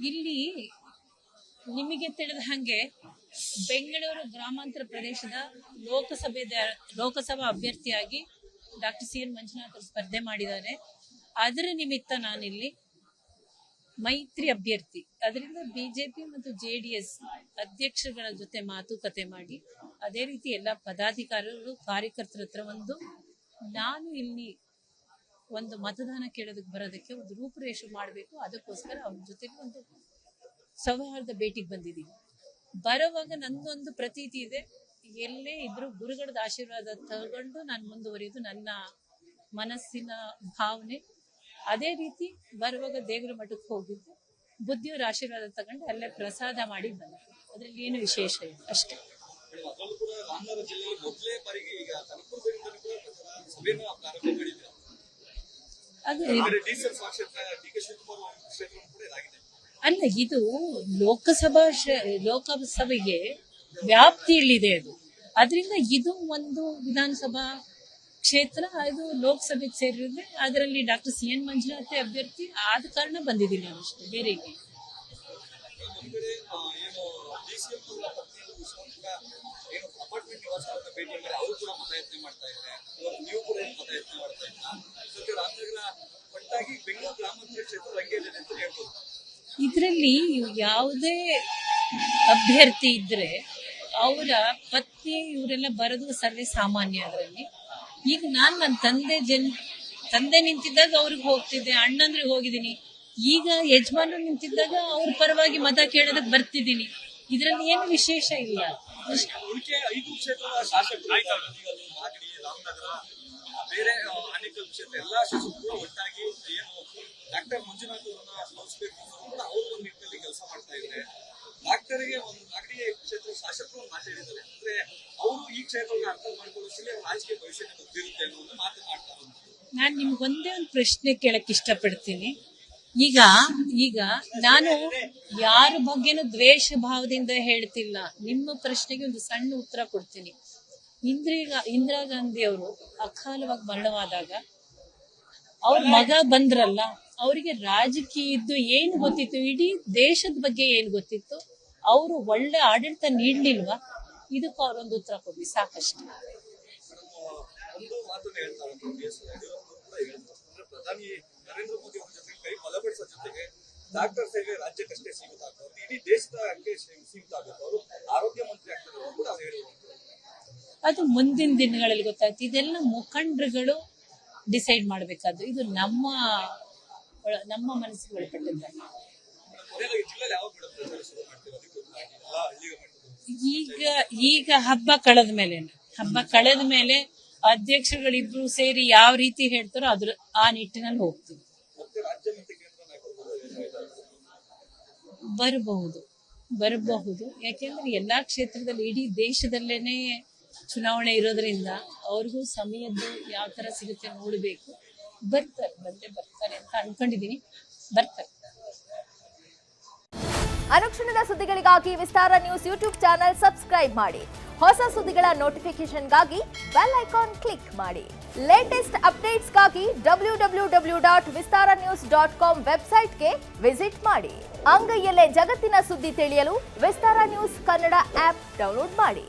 ಇಲ್ಲಿ ನಿಮಗೆ ತಿಳಿದ ಹಾಗೆ ಬೆಂಗಳೂರು ಗ್ರಾಮಾಂತರ ಪ್ರದೇಶದ ಲೋಕಸಭಾ ಅಭ್ಯರ್ಥಿಯಾಗಿ ಡಾಕ್ಟರ್ ಸಿ ಎನ್ ಮಂಜುನಾಥ್ ಸ್ಪರ್ಧೆ ಮಾಡಿದ್ದಾರೆ. ಅದರ ನಿಮಿತ್ತ ನಾನಿಲ್ಲಿ ಮೈತ್ರಿ ಅಭ್ಯರ್ಥಿ, ಅದರಿಂದ ಬಿಜೆಪಿ ಮತ್ತು ಜೆಡಿಎಸ್ ಅಧ್ಯಕ್ಷಗಳ ಜೊತೆ ಮಾತುಕತೆ ಮಾಡಿ, ಅದೇ ರೀತಿ ಎಲ್ಲ ಪದಾಧಿಕಾರಿಗಳು ಕಾರ್ಯಕರ್ತರ ಹತ್ರ ನಾನು ಇಲ್ಲಿ ಒಂದು ಮತದಾನ ಕೇಳೋದಕ್ಕೆ ಬರೋದಕ್ಕೆ ಒಂದು ರೂಪುರೇಷೆ ಮಾಡಬೇಕು. ಅದಕ್ಕೋಸ್ಕರ ಅವ್ರ ಜೊತೆಗೆ ಒಂದು ಸೌಹಾರ್ದ ಭೇಟಿಗೆ ಬಂದಿದ್ದೀನಿ. ಬರುವಾಗ ನಂದೊಂದು ಪ್ರತೀತಿ ಇದೆ, ಎಲ್ಲೇ ಇದ್ರು ಗುರುಗಳದ ಆಶೀರ್ವಾದ ತಗೊಂಡು ನಾನು ಮುಂದುವರಿಯೋದು ನನ್ನ ಮನಸ್ಸಿನ ಭಾವನೆ. ಅದೇ ರೀತಿ ಬರುವಾಗ ದೇವರ ಮಠಕ್ಕೆ ಹೋಗಿದ್ದು, ಬುದ್ಧಿಯವರ ಆಶೀರ್ವಾದ ತಗೊಂಡು ಅಲ್ಲೇ ಪ್ರಸಾದ ಮಾಡಿ ಬಂದೆ. ಅದ್ರಲ್ಲಿ ಏನು ವಿಶೇಷ ಇಲ್ಲ, ಅಷ್ಟೇ. ಅಲ್ಲ, ಇದು ಲೋಕಸಭೆಗೆ ವ್ಯಾಪ್ತಿಯಲ್ಲಿದೆ ಅದು. ಅದರಿಂದ ಇದು ಒಂದು ವಿಧಾನಸಭಾ ಕ್ಷೇತ್ರ, ಅದು ಲೋಕಸಭೆಗೆ ಸೇರಿದ್ರೆ ಅದರಲ್ಲಿ ಡಾಕ್ಟರ್ ಸಿ ಎನ್ ಮಂಜುನಾಥ್ ಅಭ್ಯರ್ಥಿ ಆದ ಕಾರಣ ಬಂದಿದ್ದೀನಿ ಅಷ್ಟೇ, ಬೇರೆ ಇಲ್ಲ. ಇದರಲ್ಲಿ ಯಾವುದೇ ಅಭ್ಯರ್ಥಿ ಇದ್ರೆ ಅವರ ಪತ್ನಿ ಇವರೆಲ್ಲ ಬರೋದು ಸರ್ವೇ ಸಾಮಾನ್ಯ. ಅದರಲ್ಲಿ ಈಗ ನಾನು ನನ್ನ ತಂದೆ ನಿಂತಿದ್ದಾಗ ಅವ್ರಿಗೆ ಹೋಗ್ತಿದ್ದೆ, ಅಣ್ಣಂದ್ರಿಗೆ ಹೋಗಿದ್ದೀನಿ. ಈಗ ಯಜಮಾನರು ನಿಂತಿದ್ದಾಗ ಅವ್ರ ಪರವಾಗಿ ಮತ ಕೇಳೋದಕ್ಕೆ ಬರ್ತಿದ್ದೀನಿ. ಇದರಲ್ಲಿ ಏನು ವಿಶೇಷ ಇಲ್ಲ. ಬೇರೆ ಅನೇಕ ಕ್ಷೇತ್ರ ಎಲ್ಲಾ ಶಾಸಕರು ಒಟ್ಟಾಗಿ ಏನು ಡಾಕ್ಟರ್ ಮಂಜುನಾಥ್ ಕೂಡ ಅವರು ಒಂದು ನಿಟ್ಟಿನಲ್ಲಿ ಕೆಲಸ ಮಾಡ್ತಾ ಇದ್ದಾರೆ. ಡಾಕ್ಟರ್ಗೆ ಒಂದು ನಾಗರಿಕ ಕ್ಷೇತ್ರ ಶಾಸಕರು ಮಾತಾಡಿದ್ದಾರೆ, ಅಂದ್ರೆ ಅವರು ಈ ಕ್ಷೇತ್ರವನ್ನು ಅರ್ಥ ಮಾಡ್ಕೊಳ್ಳೋಷ್ಟೇ ರಾಜಕೀಯ ಭವಿಷ್ಯಕ್ಕೆ ಗೊತ್ತಿರುತ್ತೆ ಅನ್ನೋ ಒಂದು ಮಾತನಾಡ್ತಾ ಬಂದ್ರು. ನಾನು ನಿಮ್ಗೊಂದೇ ಒಂದು ಪ್ರಶ್ನೆ ಕೇಳಕ್ ಇಷ್ಟಪಡ್ತೀನಿ. ಈಗ ನಾನು ಯಾರ ಬಗ್ಗೆನೂ ದ್ವೇಷ ಭಾವದಿಂದ ಹೇಳ್ತಿಲ್ಲ. ನಿಮ್ಮ ಪ್ರಶ್ನೆಗೆ ಒಂದು ಸಣ್ಣ ಉತ್ತರ ಕೊಡ್ತೀನಿ. ಇಂದಿರಾ ಗಾಂಧಿ ಅವರು ಅಕಾಲವಾಗಿ ಮರಣವಾದಾಗ ಅವ್ರ ಮಗ ಬಂದ್ರಲ್ಲ, ಅವರಿಗೆ ರಾಜಕೀಯದ್ದು ಏನು ಗೊತ್ತಿತ್ತು, ಇಡೀ ದೇಶದ ಬಗ್ಗೆ ಏನು ಗೊತ್ತಿತ್ತು, ಅವರು ಒಳ್ಳೆ ಆಡಳಿತ ನೀಡ್ಲಿಲ್ವಾ? ಇದಕ್ಕೆ ಅವರೊಂದು ಉತ್ತರ ಕೊಡ್ಲಿ, ಸಾಕಷ್ಟು. ಒಂದು ಮಾತನ್ನ ಹೇಳ್ತಾರೆ, ಪ್ರಧಾನಿ ನರೇಂದ್ರ ಮೋದಿ ಅವರ ಜೊತೆ ಕೈ ಬಲಪಡಿಸೋ ಜೊತೆಗೆ ಡಾಕ್ಟರ್ ಸೇವೆ ರಾಜ್ಯಕ್ಕಷ್ಟೇ ಸೀಮಿತ ಆಗ್ತವ್ರು, ಇಡೀ ದೇಶಕ್ಕೆ ಸೀಮಿತ ಆಗುತ್ತೆ. ಅವರು ಆರೋಗ್ಯ ಮಂತ್ರಿ ಆಗ್ತಾರೆ ಕೂಡ ಅವ್ರು ಹೇಳಿರುವಂತ ಅದು ಮುಂದಿನ ದಿನಗಳಲ್ಲಿ ಗೊತ್ತಾಯ್ತು. ಇದೆಲ್ಲ ಮುಖಂಡರುಗಳು ಡಿಸೈಡ್ ಮಾಡ್ಬೇಕಾದ್ರು, ಇದು ನಮ್ಮ ಮನಸ್ಸಿಗೆ ಒಳಪಟ್ಟದ್ದು. ಈಗ ಹಬ್ಬ ಕಳೆದ ಮೇಲೆ ಅಧ್ಯಕ್ಷರುಗಳಿಬ್ರು ಸೇರಿ ಯಾವ ರೀತಿ ಹೇಳ್ತಾರೋ ಆ ನಿಟ್ಟಿನಲ್ಲಿ ಹೋಗ್ತೀವಿ. ಬರಬಹುದು. ಯಾಕೆಂದ್ರೆ ಎಲ್ಲಾ ಕ್ಷೇತ್ರದಲ್ಲಿ ಇಡೀ ದೇಶದಲ್ಲೇನೆ ಚುನಾವಣೆ ಇರೋದ್ರಿಂದ ಅವ್ರಿಗೂ ಸಮಯದ್ದು ಯಾವ ತರ ಸಿಗುತ್ತೆ ನೋಡ್ಬೇಕು. ಬರ್ತಾರೆ ಅಂತ ಅನ್ಕೊಂಡಿದೀನಿ, ಬರ್ತಾರೆ. ಅನುಕ್ಷಣದ ಸುದ್ದಿಗಳಿಗಾಗಿ ವಿಸ್ತಾರ ನ್ಯೂಸ್ ಯೂಟ್ಯೂಬ್ ಚಾನೆಲ್ ಸಬ್ಸ್ಕ್ರೈಬ್ ಮಾಡಿ. ಹೊಸ ಸುದ್ದಿಗಳ ನೋಟಿಫಿಕೇಶನ್ಗಾಗಿ ಬೆಲ್ ಐಕಾನ್ ಕ್ಲಿಕ್ ಮಾಡಿ. ಲೇಟೆಸ್ಟ್ ಅಪ್ಡೇಟ್ಸ್ಗಾಗಿ www.vistaranews.com ವೆಬ್ಸೈಟ್ಗೆ ವಿಸಿಟ್ ಮಾಡಿ. ಅಂಗೈಯಲ್ಲೇ ಜಗತ್ತಿನ ಸುದ್ದಿ ತಿಳಿಯಲು ವಿಸ್ತಾರ ನ್ಯೂಸ್ ಕನ್ನಡ ಆಪ್ ಡೌನ್ಲೋಡ್ ಮಾಡಿ.